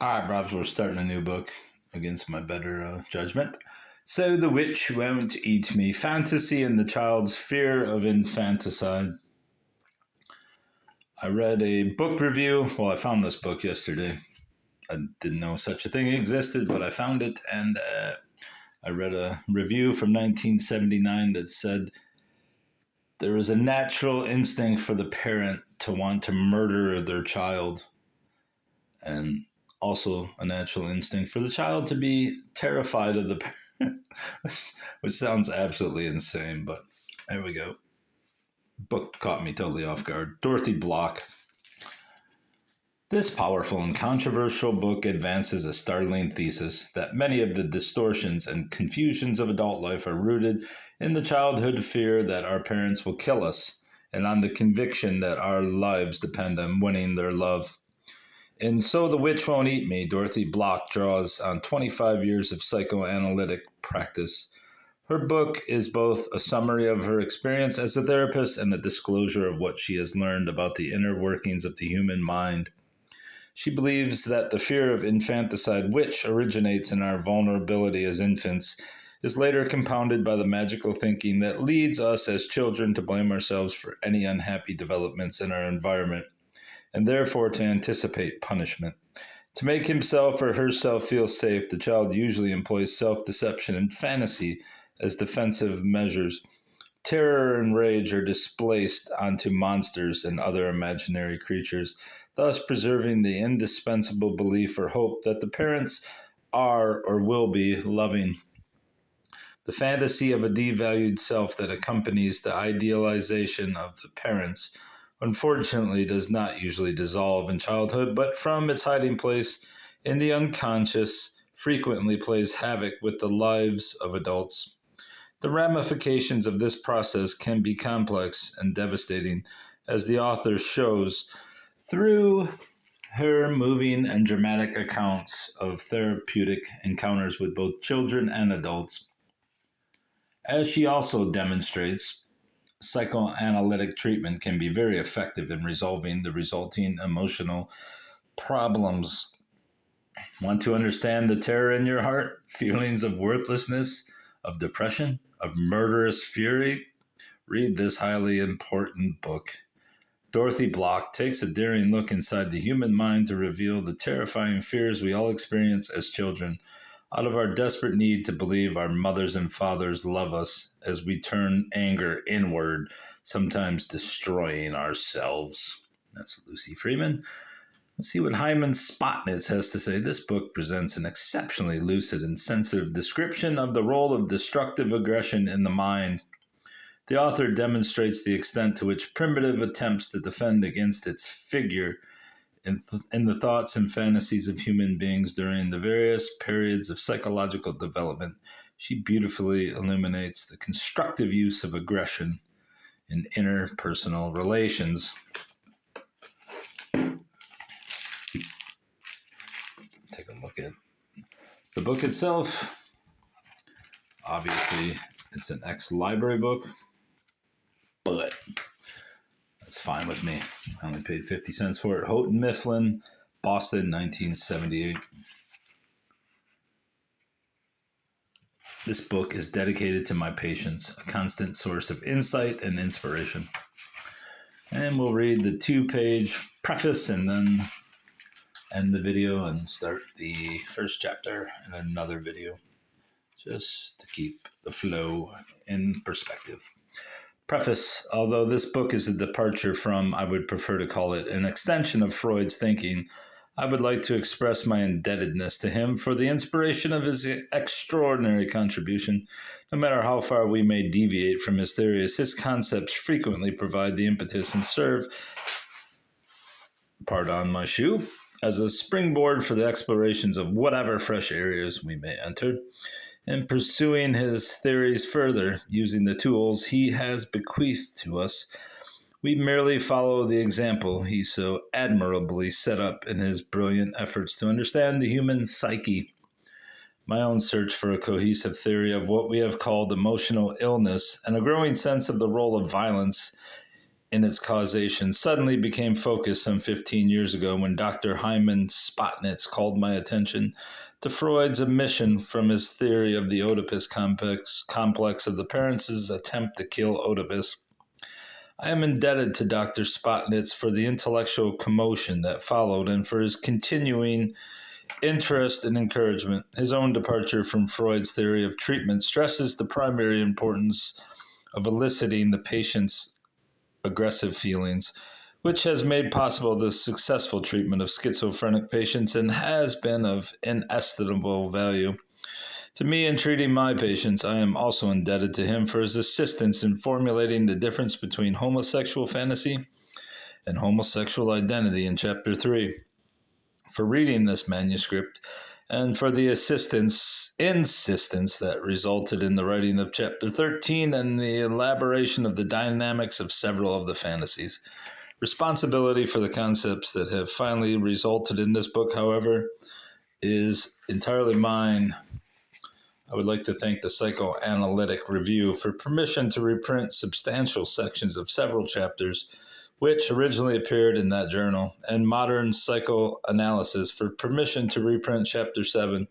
All right, Bobs, we're starting a new book against my better judgment. So the Witch Won't Eat Me, Fantasy and the Child's Fear of Infanticide. I read a book review. Well, I found this book yesterday. I didn't know such a thing existed, but I found it, and I read a review from 1979 that said there is a natural instinct for the parent to want to murder their child, and also a natural instinct for the child to be terrified of the parent, which sounds absolutely insane, but there we go. Book caught me totally off guard. Dorothy Bloch. This powerful and controversial book advances a startling thesis that many of the distortions and confusions of adult life are rooted in the childhood fear that our parents will kill us, and on the conviction that our lives depend on winning their love. In So the Witch Won't Eat Me, Dorothy Bloch draws on 25 years of psychoanalytic practice. Her book is both a summary of her experience as a therapist and a disclosure of what she has learned about the inner workings of the human mind. She believes that the fear of infanticide, which originates in our vulnerability as infants, is later compounded by the magical thinking that leads us as children to blame ourselves for any unhappy developments in our environment, and therefore to anticipate punishment. To make himself or herself feel safe, the child usually employs self-deception and fantasy as defensive measures. Terror and rage are displaced onto monsters and other imaginary creatures, thus preserving the indispensable belief or hope that the parents are or will be loving. The fantasy of a devalued self that accompanies the idealization of the parents unfortunately does not usually dissolve in childhood, but from its hiding place in the unconscious frequently plays havoc with the lives of adults. The ramifications of this process can be complex and devastating, as the author shows through her moving and dramatic accounts of therapeutic encounters with both children and adults. As she also demonstrates, psychoanalytic treatment can be very effective in resolving the resulting emotional problems. Want to understand the terror in your heart, feelings of worthlessness, of depression, of murderous fury? Read this highly important book. Dorothy Bloch takes a daring look inside the human mind to reveal the terrifying fears we all experience as children, out of our desperate need to believe our mothers and fathers love us as we turn anger inward, sometimes destroying ourselves. That's Lucy Freeman. Let's see what Hyman Spotnitz has to say. This book presents an exceptionally lucid and sensitive description of the role of destructive aggression in the mind. The author demonstrates the extent to which primitive attempts to defend against its figure in the thoughts and fantasies of human beings during the various periods of psychological development. She beautifully illuminates the constructive use of aggression in interpersonal relations. Take a look at the book itself. Obviously, it's an ex-library book, but that's fine with me. I only paid 50 cents for it. Houghton Mifflin, Boston, 1978. This book is dedicated to my patients, a constant source of insight and inspiration. And we'll read the 2-page preface and then end the video and start the first chapter in another video, just to keep the flow in perspective. Preface. Although this book is a departure from, I would prefer to call it, an extension of Freud's thinking, I would like to express my indebtedness to him for the inspiration of his extraordinary contribution. No matter how far we may deviate from his theories, his concepts frequently provide the impetus and serve, pardon my shoe, as a springboard for the explorations of whatever fresh areas we may enter. In pursuing his theories further, using the tools he has bequeathed to us, we merely follow the example he so admirably set up in his brilliant efforts to understand the human psyche. My own search for a cohesive theory of what we have called emotional illness and a growing sense of the role of violence in its causation suddenly became focused some 15 years ago when Dr. Hyman Spotnitz called my attention to Freud's omission from his theory of the Oedipus complex of the parents' attempt to kill Oedipus. I am indebted to Dr. Spotnitz for the intellectual commotion that followed and for his continuing interest and encouragement. His own departure from Freud's theory of treatment stresses the primary importance of eliciting the patient's aggressive feelings, which has made possible the successful treatment of schizophrenic patients and has been of inestimable value. To me, in treating my patients, I am also indebted to him for his assistance in formulating the difference between homosexual fantasy and homosexual identity in Chapter 3. For reading this manuscript, and for the insistence that resulted in the writing of Chapter 13 and the elaboration of the dynamics of several of the fantasies. Responsibility for the concepts that have finally resulted in this book, however, is entirely mine. I would like to thank the Psychoanalytic Review for permission to reprint substantial sections of several chapters which originally appeared in that journal, and Modern Psychoanalysis for permission to reprint Chapter 7.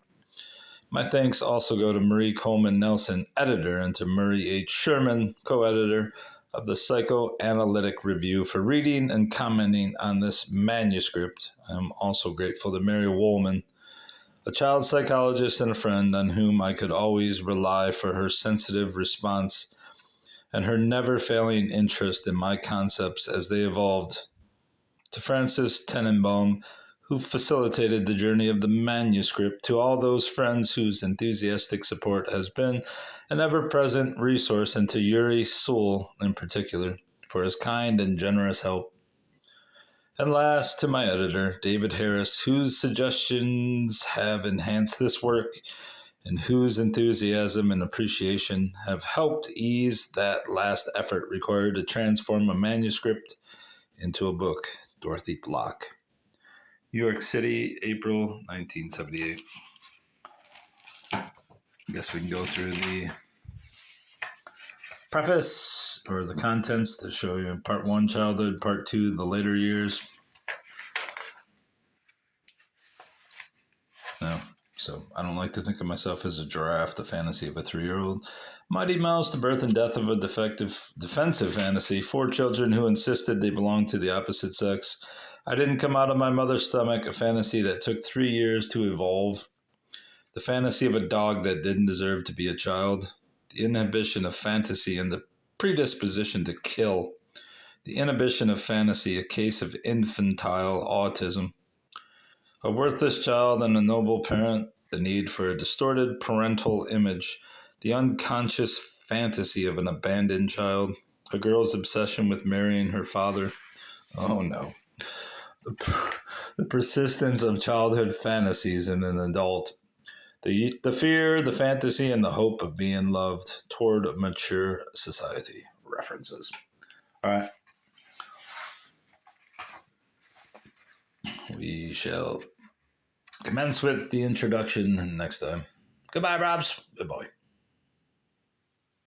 My thanks also go to Marie Coleman Nelson, editor, and to Murray H. Sherman, co-editor of the Psychoanalytic Review, for reading and commenting on this manuscript. I am also grateful to Mary Woolman, a child psychologist and a friend on whom I could always rely for her sensitive response and her never-failing interest in my concepts as they evolved. To Francis Tenenbaum, who facilitated the journey of the manuscript, to all those friends whose enthusiastic support has been an ever-present resource, and to Yuri Sewell in particular, for his kind and generous help. And last, to my editor, David Harris, whose suggestions have enhanced this work and whose enthusiasm and appreciation have helped ease that last effort required to transform a manuscript into a book. Dorothy Bloch. New York City, April 1978. I guess we can go through the preface or the contents to show you part 1, childhood, part 2, the later years. No. So I don't like to think of myself as a giraffe, the fantasy of a 3-year-old. Mighty Mouse, the birth and death of a defensive fantasy. 4 children who insisted they belonged to the opposite sex. I didn't come out of my mother's stomach, a fantasy that took 3 years to evolve. The fantasy of a dog that didn't deserve to be a child. The inhibition of fantasy and the predisposition to kill. The inhibition of fantasy, a case of infantile autism. A worthless child and a noble parent, the need for a distorted parental image, the unconscious fantasy of an abandoned child, a girl's obsession with marrying her father. Oh no. The persistence of childhood fantasies in an adult. The fear, the fantasy, and the hope of being loved toward a mature society. References. All right. We shall commence with the introduction next time. Goodbye, Robs. Goodbye.